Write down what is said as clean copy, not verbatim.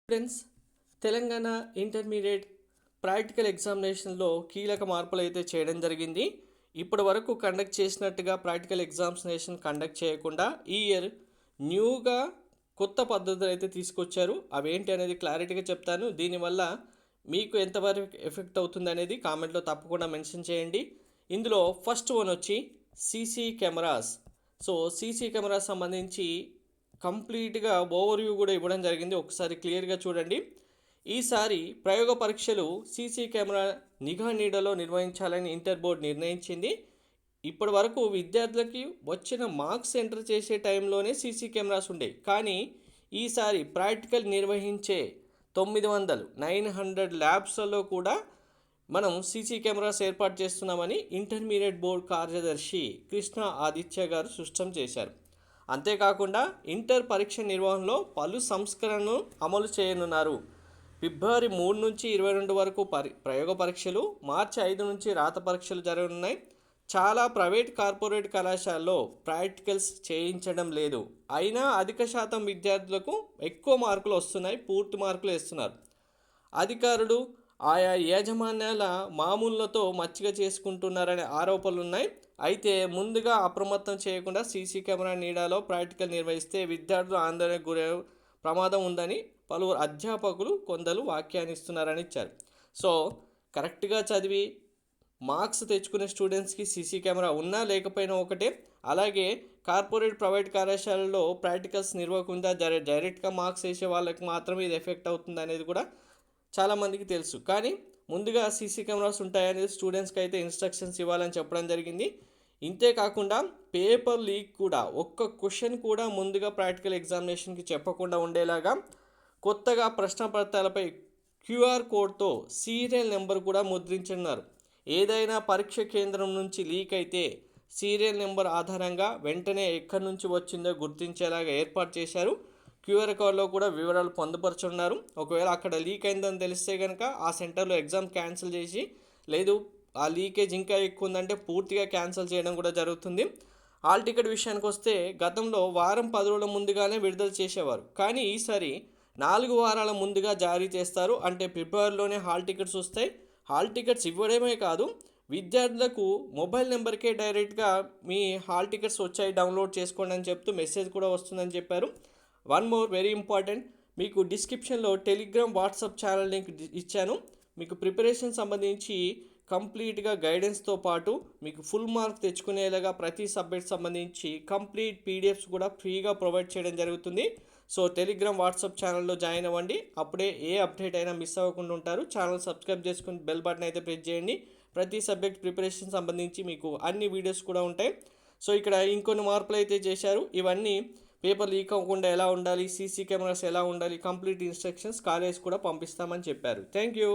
Friends, Telangana intermediate practical ఎగ్జామినేషన్లో కీలక మార్పులు అయితే చేయడం జరిగింది. ఇప్పటి వరకు కండక్ట్ చేసినట్టుగా ప్రాక్టికల్ ఎగ్జామినేషన్ కండక్ట్ చేయకుండా ఈ ఇయర్ న్యూగా కొత్త పద్ధతులు అయితే తీసుకొచ్చారు. అవేంటి అనేది క్లారిటీగా చెప్తాను. దీనివల్ల మీకు ఎంతవరకు ఎఫెక్ట్ అవుతుంది అనేది కామెంట్లో తప్పకుండా మెన్షన్ చేయండి. ఇందులో ఫస్ట్ వన్ వచ్చి CC cameras. So CC camera సంబంధించి కంప్లీట్గా ఓవర్వ్యూ కూడా ఇవ్వడం జరిగింది. ఒకసారి క్లియర్గా చూడండి. ఈసారి ప్రయోగ పరీక్షలు సీసీ కెమెరా నిఘా నీడలో నిర్వహించాలని ఇంటర్ బోర్డు నిర్ణయించింది. ఇప్పటి వరకు విద్యార్థులకి వచ్చిన మార్క్స్ ఎంటర్ చేసే టైంలోనే సీసీ కెమెరాస్ ఉండేవి. కానీ ఈసారి ప్రాక్టికల్ నిర్వహించే 900 ల్యాబ్స్లలో కూడా మనం సీసీ కెమెరాస్ ఏర్పాటు చేస్తున్నామని ఇంటర్మీడియట్ బోర్డు కార్యదర్శి కృష్ణ ఆదిత్య గారు స్పష్టం చేశారు. అంతేకాకుండా ఇంటర్ పరీక్ష నిర్వహణలో పలు సంస్కరణను అమలు చేయనున్నారు. ఫిబ్రవరి 3 నుంచి 22 వరకు ప్రయోగ పరీక్షలు, మార్చి 5 నుంచి రాత పరీక్షలు జరగనున్నాయి. చాలా ప్రైవేట్ కార్పొరేట్ కళాశాలలో ప్రాక్టికల్స్ చేయించడం లేదు. అయినా అధిక శాతం విద్యార్థులకు ఎక్కువ మార్కులు వస్తున్నాయి, పూర్తి మార్కులు ఇస్తున్నారు. అధికారులు ఆయా యాజమాన్యాల మామూళ్లతో మచ్చిక చేసుకుంటున్నారనే ఆరోపణలు ఉన్నాయి. అయితే ముందుగా అప్రమత్తం చేయకుండా సీసీ కెమెరా నీడలో ప్రాక్టికల్ నిర్వహిస్తే విద్యార్థులు ఆందోళనకు గురే ప్రమాదం ఉందని పలువురు అధ్యాపకులు కొందరు వ్యాఖ్యానిస్తున్నారని ఇచ్చారు. సో కరెక్ట్గా చదివి మార్క్స్ తెచ్చుకునే స్టూడెంట్స్కి సీసీ కెమెరా ఉన్నా లేకపోయినా ఒకటే. అలాగే కార్పొరేట్ ప్రైవేట్ కళాశాలలో ప్రాక్టికల్స్ నిర్వహకుండా డైరెక్ట్గా మార్క్స్ వేసే వాళ్ళకి మాత్రమే ఇది ఎఫెక్ట్ అవుతుంది అనేది కూడా చాలామందికి తెలుసు. కానీ ముందుగా సీసీ కెమెరాస్ ఉంటాయనేది స్టూడెంట్స్కి అయితే ఇన్స్ట్రక్షన్స్ ఇవ్వాలని చెప్పడం జరిగింది. ఇంతేకాకుండా పేపర్ లీక్ కూడా, ఒక్క క్వశ్చన్ కూడా ముందుగా ప్రాక్టికల్ ఎగ్జామినేషన్కి చెప్పకుండా ఉండేలాగా కొత్తగా ప్రశ్నపత్రాలపై క్యూఆర్ కోడ్తో సీరియల్ నెంబర్ కూడా ముద్రించున్నారు. ఏదైనా పరీక్ష కేంద్రం నుంచి లీక్ అయితే సీరియల్ నెంబర్ ఆధారంగా వెంటనే ఎక్కడి నుంచి వచ్చిందో గుర్తించేలాగా ఏర్పాటు చేశారు. క్యూఆర్ కోడ్లో కూడా వివరాలు పొందుపరుచున్నారు. ఒకవేళ అక్కడ లీక్ అయిందని తెలిస్తే కనుక ఆ సెంటర్లో ఎగ్జామ్ క్యాన్సిల్ చేసి, లేదు ఆ లీకేజ్ ఇంకా ఎక్కువ ఉందంటే పూర్తిగా క్యాన్సిల్ చేయడం కూడా జరుగుతుంది. హాల్ టికెట్ విషయానికి వస్తే గతంలో వారం 10 రోజుల ముందుగానే విడుదల చేసేవారు. కానీ ఈసారి 4 వారాల ముందుగా జారీ చేస్తారు. అంటే ఫిబ్రవరిలోనే హాల్ టికెట్స్ వస్తాయి. హాల్ టికెట్స్ ఇవ్వడమే కాదు, విద్యార్థులకు మొబైల్ నెంబర్కే డైరెక్ట్గా మీ హాల్ టికెట్స్ వచ్చాయి, డౌన్లోడ్ చేసుకోండి అని చెప్తూ మెసేజ్ కూడా వస్తుందని చెప్పారు. వన్ మోర్ వెరీ ఇంపార్టెంట్, మీకు డిస్క్రిప్షన్లో టెలిగ్రామ్, వాట్సాప్ ఛానల్ లింక్ ఇచ్చాను. మీకు ప్రిపరేషన్ సంబంధించి కంప్లీట్గా గైడెన్స్తో పాటు మీకు ఫుల్ మార్క్ తెచ్చుకునేలాగా ప్రతి సబ్జెక్ట్ సంబంధించి కంప్లీట్ పీడిఎఫ్స్ కూడా ఫ్రీగా ప్రొవైడ్ చేయడం జరుగుతుంది. సో టెలిగ్రామ్, వాట్సాప్ ఛానల్లో జాయిన్ అవ్వండి. అప్పుడే ఏ అప్డేట్ అయినా మిస్ అవ్వకుండా ఉంటారు. ఛానల్ సబ్స్క్రైబ్ చేసుకుని బెల్ బటన్ అయితే ప్రెస్ చేయండి. ప్రతి సబ్జెక్ట్ ప్రిపరేషన్ సంబంధించి మీకు అన్ని వీడియోస్ కూడా ఉంటాయి. సో ఇక్కడ ఇంకొన్ని మార్పులు అయితే చేశారు. ఇవన్నీ పేపర్ లీక్ అవ్వకుండా ఎలా ఉండాలి, సీసీ కెమెరాస్ ఎలా ఉండాలి, కంప్లీట్ ఇన్స్ట్రక్షన్స్ కాలేజ్ కూడా పంపిస్తామని చెప్పారు. Thank you.